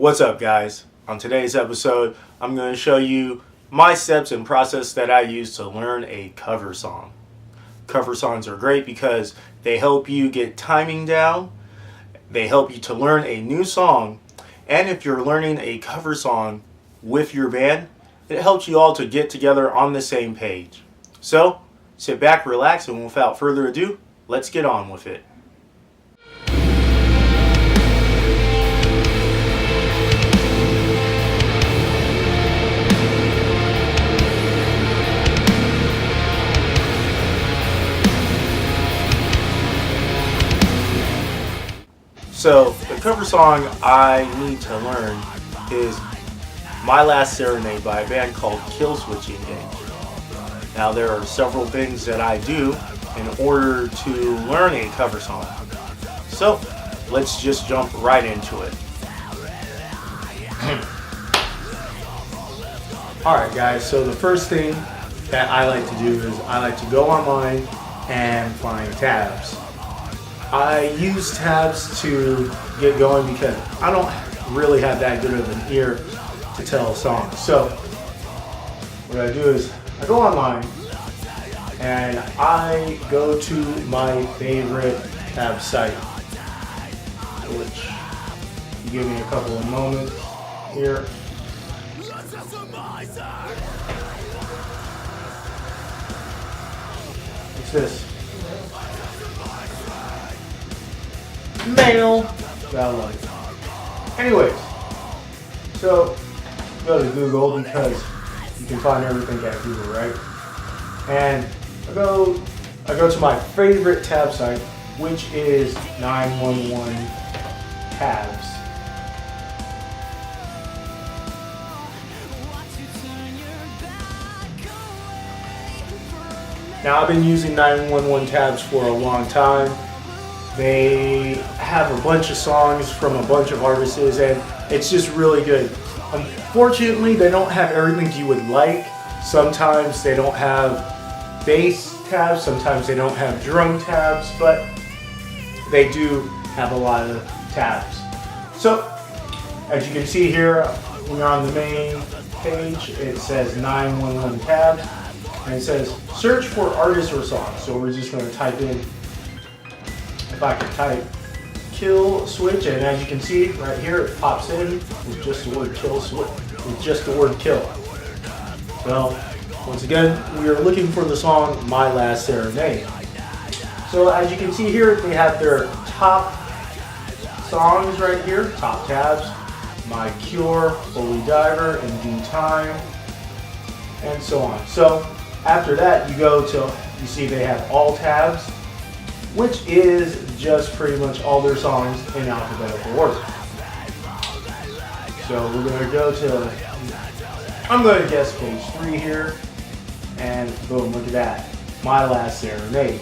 What's up, guys? On today's episode, I'm going to show you my steps and process that I use to learn a cover song. Cover songs are great because they help you get timing down, they help you to learn a new song, and if you're learning a cover song with your band, it helps you all to get together on the same page. So, sit back, relax, and without further ado, let's get on with it. So, the cover song I need to learn is My Last Serenade by a band called Kill Switching Game. Now, there are several things that I do in order to learn a cover song. So, let's just jump right into it. Alright guys, so the first thing that I like to do is I like to go online and find tabs. I use tabs to get going because I don't really have that good of an ear to tell a song. So what I do is I go online and I go to my favorite tab site, which you give me a couple of moments here. It's this. Mail. Anyways, so go to Google because you can find everything at Google, right? And I go to my favorite tab site, which is 911 tabs. Now I've been using 911 tabs for a long time. They have a bunch of songs from a bunch of artists and it's just really good. Unfortunately, they don't have everything you would like. Sometimes they don't have bass tabs, sometimes they don't have drum tabs, but they do have a lot of tabs. So, as you can see here, we're on the main page. It says 911 tabs, and it says search for artists or songs. So we're just going to type in, if I can type Kill Switch, and as you can see right here, it pops in with just the word Kill Switch, with just the word Kill. So once again, we are looking for the song My Last Serenade. So as you can see here, they have their top songs right here, top tabs: My Cure, Holy Diver, In Due Time, and so on. So after that, you see they have all tabs, which is just pretty much all their songs in alphabetical order. So we're going to go to, I'm going to guess page 3 here, and boom, look at that, My Last Serenade.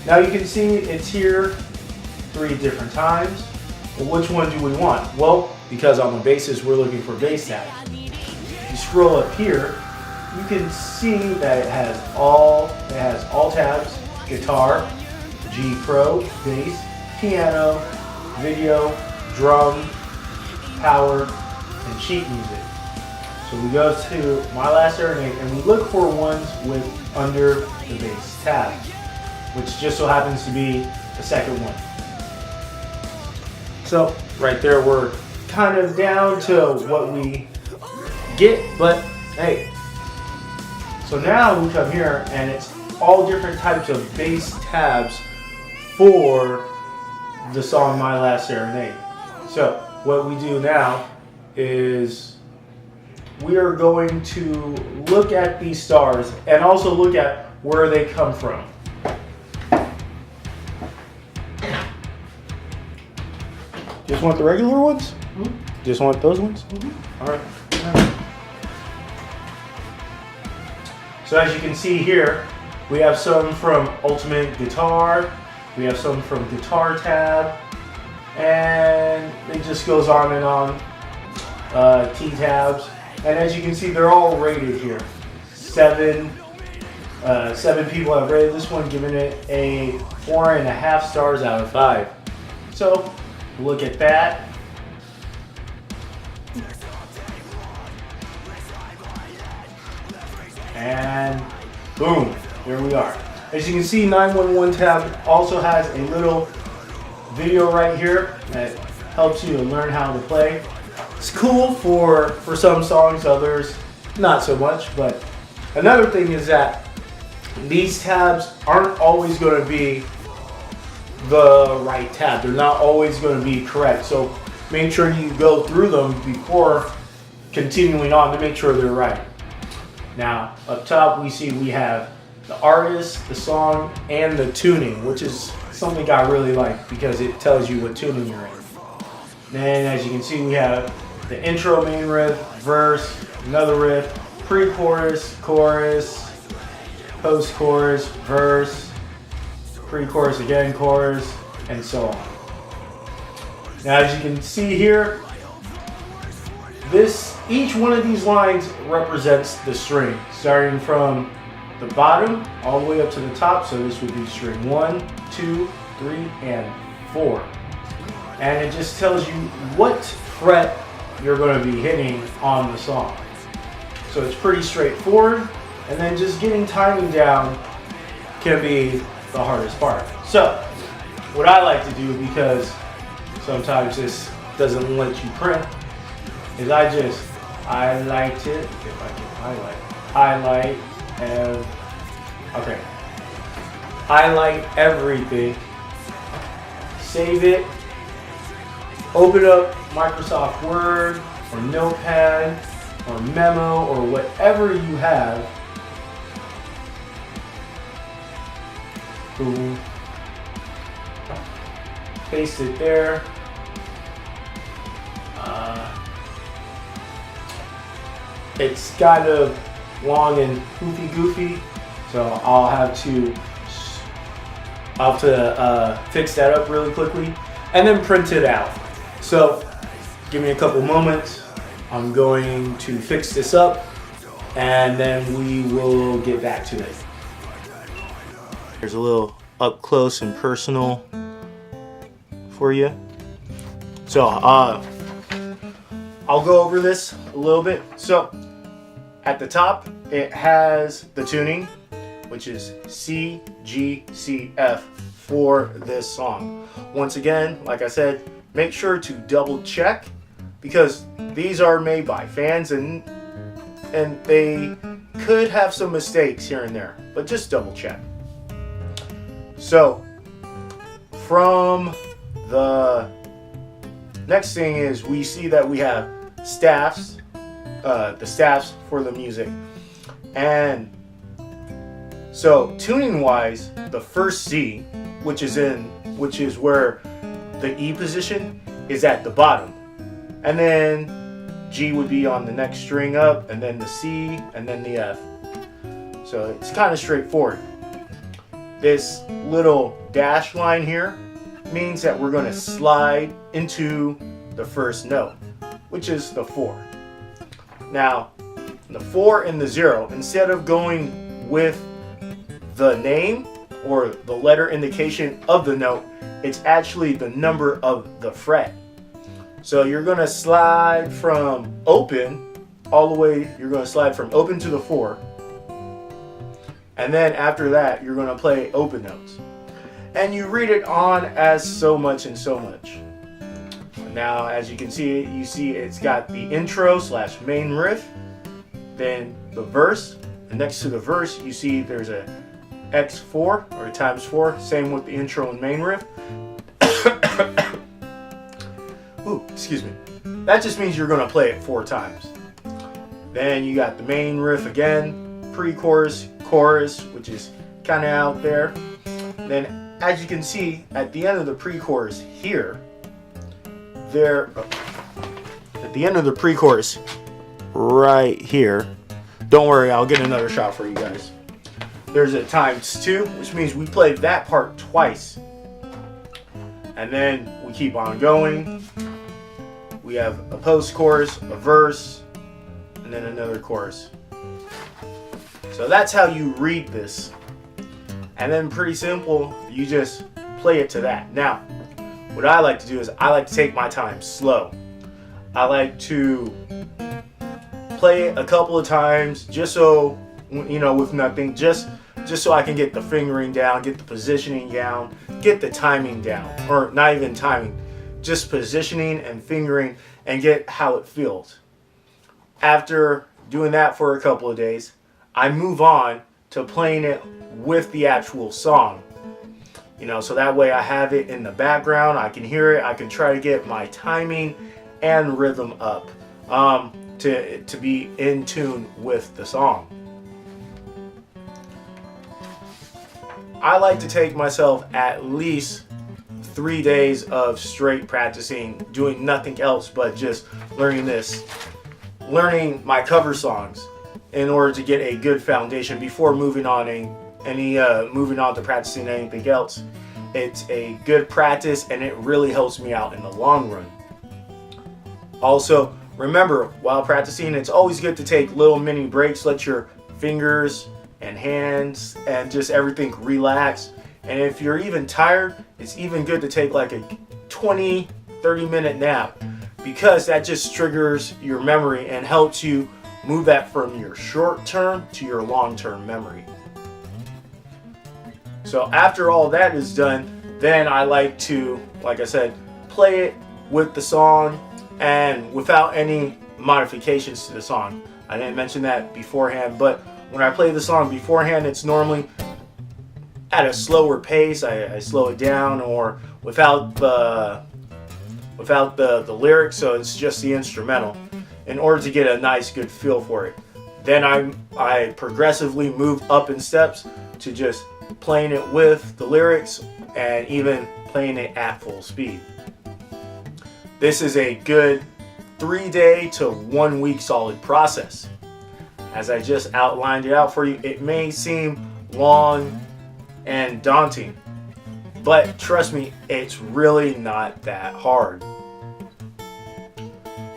Now you can see it's here 3 different times. Well, which one do we want? Well, because on the bassist we're looking for bass tabs. If you scroll up here, you can see that it has all tabs: guitar, G Pro, bass, piano, video, drum, power, and sheet music. So we go to My Last Serenade and we look for ones with under the bass tab, which just so happens to be the second one. So right there we're kind of down to what we get, but hey. So now we come here and it's all different types of bass tabs for the song My Last Serenade. So what we do now is we are going to look at these stars and also look at where they come from. Just want the regular ones? Mm-hmm. Just want those ones? Mm-hmm. All right. So as you can see here, we have some from Ultimate Guitar, we have some from Guitar Tab, and it just goes on and on. T-tabs, and as you can see, they're all rated here. 7 people have rated this one, giving it a 4.5 stars out of 5. So look at that. And boom, there we are. As you can see, 911 tab also has a little video right here that helps you to learn how to play. It's cool for some songs, others not so much. But another thing is that these tabs aren't always going to be the right tab. They're not always going to be correct. So make sure you go through them before continuing on to make sure they're right. Now, up top we see we have the artist, the song, and the tuning, which is something I really like because it tells you what tuning you're in. Then, as you can see, we have the intro, main riff, verse, another riff, pre-chorus, chorus, post-chorus, verse, pre-chorus again, chorus, and so on. Now, as you can see here, each one of these lines represents the string, starting from the bottom all the way up to the top. So this would be string 1, 2, 3, and 4. And it just tells you what fret you're going to be hitting on the song. So it's pretty straightforward, and then just getting timing down can be the hardest part. So what I like to do, because sometimes this doesn't let you print, is I highlight it, if I can highlight, highlight everything, save it, open up Microsoft Word or Notepad or Memo or whatever you have. Boom. Paste it there. It's kind of long and goofy, so I'll have to fix that up really quickly and then print it out. So give me a couple moments. I'm going to fix this up and then we will get back to it. Here's a little up close and personal for you. So I'll go over this a little bit. So at the top, it has the tuning, which is C, G, C, F for this song. Once again, like I said, make sure to double check because these are made by fans and they could have some mistakes here and there, but just double check. So from the next thing is we see that we have staffs, the staffs for the music. And so tuning wise, the first C, which is where the E position is at the bottom. And then G would be on the next string up, and then the C, and then the F. So it's kind of straightforward. This little dash line here means that we're going to slide into the first note, which is the 4. Now, the 4 and the 0, instead of going with the name or the letter indication of the note, it's actually the number of the fret. So you're going to slide from open all the way, you're going to slide from open to the 4. And then after that, you're going to play open notes. And you read it on as so much and so much. Now, as you can see, it's got the intro / main riff, then the verse, and next to the verse, you see there's a X4 or a ×4, same with the intro and main riff. Ooh, excuse me. That just means you're going to play it 4 times. Then you got the main riff again, pre-chorus, chorus, which is kind of out there. Then, as you can see, at the end of the pre-chorus here, at the end of the pre-chorus right here, don't worry, I'll get another shot for you guys. There's a ×2, which means we play that part twice. And then we keep on going. We have a post-chorus, a verse, and then another chorus. So that's how you read this. And then pretty simple, you just play it to that. Now, what I like to do is I like to take my time slow. I like to play it a couple of times just so with nothing, just so I can get the fingering down, get the positioning down, get the timing down, or not even timing, just positioning and fingering, and get how it feels. After doing that for a couple of days, I move on to playing it with the actual song. So that way I have it in the background, I can hear it, I can try to get my timing and rhythm up to be in tune with the song. I like to take myself at least 3 days of straight practicing, doing nothing else but just learning my cover songs in order to get a good foundation before moving on to practicing anything else. It's a good practice and it really helps me out in the long run. Also, remember, while practicing, it's always good to take little mini breaks, let your fingers and hands and just everything relax. And if you're even tired, it's even good to take like a 20-30 minute nap, because that just triggers your memory and helps you move that from your short-term to your long-term memory. So after all that is done, then I like to, like I said, play it with the song and without any modifications to the song. I didn't mention that beforehand, but when I play the song beforehand, it's normally at a slower pace. I slow it down, or without the lyrics, so it's just the instrumental, in order to get a nice good feel for it. Then I progressively move up in steps to just playing it with the lyrics and even playing it at full speed. This is a good 3-day to 1 week solid process. As I just outlined it out for you, it may seem long and daunting, but trust me, it's really not that hard.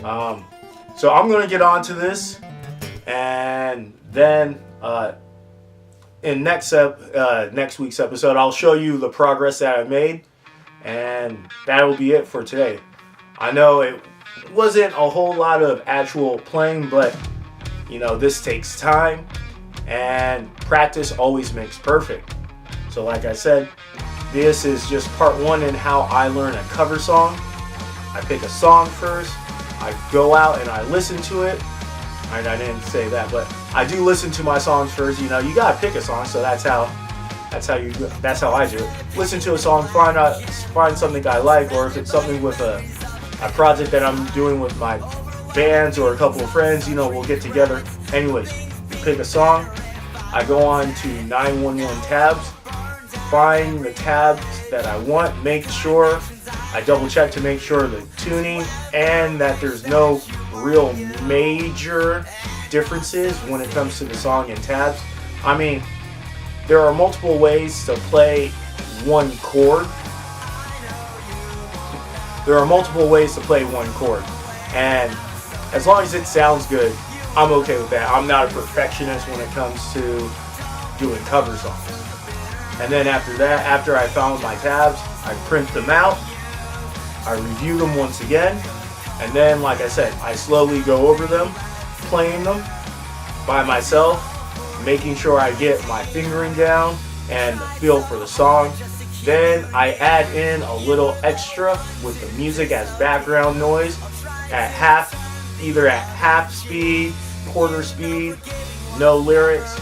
So I'm going to get on to this, and then in next week's episode, I'll show you the progress that I made, and that will be it for today. I know it wasn't a whole lot of actual playing, but this takes time, and practice always makes perfect. So like I said, this is just part 1 in how I learn a cover song. I pick a song first, I go out and I listen to it. I didn't say that, but I do listen to my songs first. You gotta pick a song, so that's how I do it. Listen to a song, find something I like, or if it's something with a project that I'm doing with my bands or a couple of friends, we'll get together. Anyways, pick a song. I go on to 911 tabs, find the tabs that I want, make sure I double check to make sure the tuning and that there's no real major differences when it comes to the song and tabs. I mean, there are multiple ways to play one chord. And as long as it sounds good, I'm okay with that. I'm not a perfectionist when it comes to doing cover songs. And then after that, after I found my tabs, I print them out, I review them once again, and then, like I said, I slowly go over them, playing them by myself, making sure I get my fingering down and the feel for the song. Then I add in a little extra with the music as background noise at either at half speed, quarter speed, no lyrics.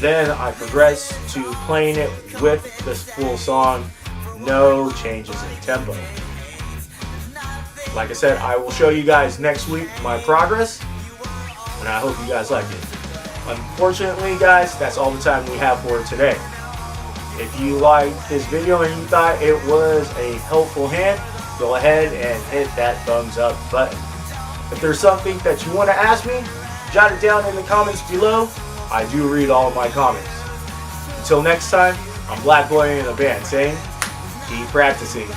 Then I progress to playing it with this full song, no changes in tempo. Like I said, I will show you guys next week my progress, and I hope you guys like it. Unfortunately, guys, that's all the time we have for today. If you liked this video and you thought it was a helpful hand, go ahead and hit that thumbs up button. If there's something that you want to ask me, jot it down in the comments below. I do read all of my comments. Until next time, I'm Black Boy in the band saying, keep practicing.